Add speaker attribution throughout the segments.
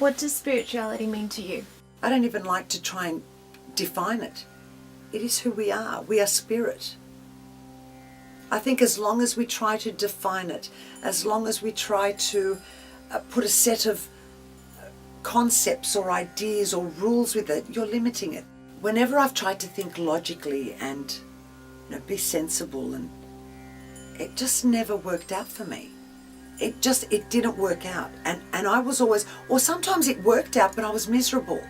Speaker 1: What does spirituality mean to you?
Speaker 2: I don't even like to try and define it. It is who we are. We are spirit. I think as long as we try to define it, as long as we try to put a set of concepts or ideas or rules with it, you're limiting it. Whenever I've tried to think logically and be sensible, and it just never worked out for me. It didn't work out. And I was always, or sometimes it worked out, but I was miserable.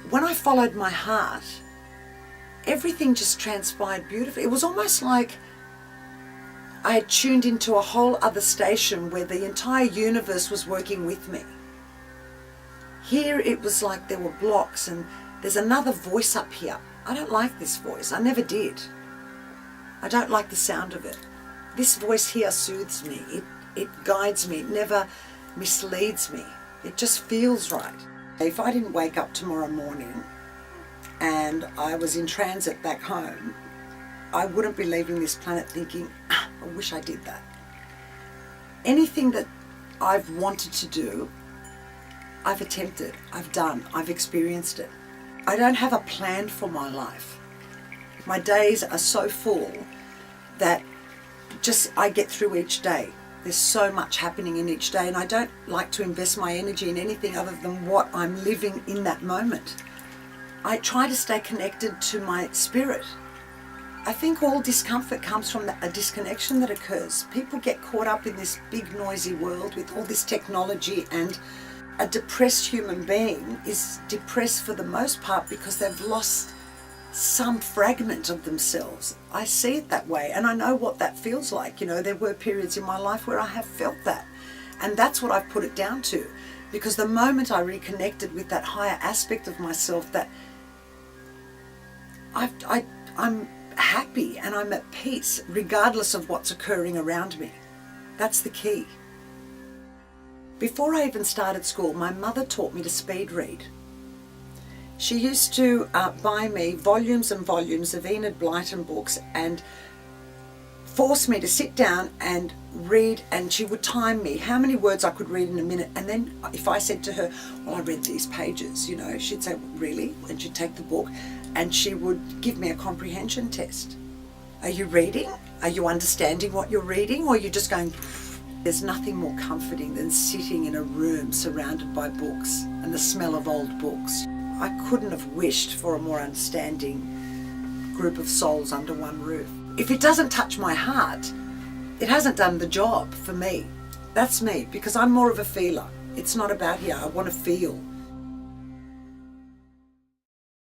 Speaker 2: When I followed my heart, everything just transpired beautifully. It was almost like I had tuned into a whole other station where the entire universe was working with me. Here it was like there were blocks and there's another voice up here. I don't like this voice. I never did. I don't like the sound of it. This voice here soothes me. It guides me. It never misleads me. It just feels right. If I didn't wake up tomorrow morning and I was in transit back home, I wouldn't be leaving this planet thinking, I wish I did that. Anything that I've wanted to do, I've attempted, I've done, I've experienced it. I don't have a plan for my life. My days are so full that I get through each day. There's so much happening in each day, and I don't like to invest my energy in anything other than what I'm living in that moment. I try to stay connected to my spirit. I think all discomfort comes from a disconnection that occurs. People get caught up in this big noisy world with all this technology, and a depressed human being is depressed for the most part because they've lost some fragment of themselves. I see it that way, and I know what that feels like. There were periods in my life where I have felt that, and that's what I've put it down to, because the moment I reconnected with that higher aspect of myself, that I'm happy and I'm at peace regardless of what's occurring around me. That's the key. Before I even started school, my mother taught me to speed read. She used to buy me volumes and volumes of Enid Blyton books and force me to sit down and read, and she would time me how many words I could read in a minute. And then if I said to her, well, I read these pages, she'd say, really? And she'd take the book and she would give me a comprehension test. Are you reading? Are you understanding what you're reading? Or are you just going... There's nothing more comforting than sitting in a room surrounded by books and the smell of old books. I couldn't have wished for a more understanding group of souls under one roof. If it doesn't touch my heart, it hasn't done the job for me. That's me, because I'm more of a feeler. It's not about here. I want to feel.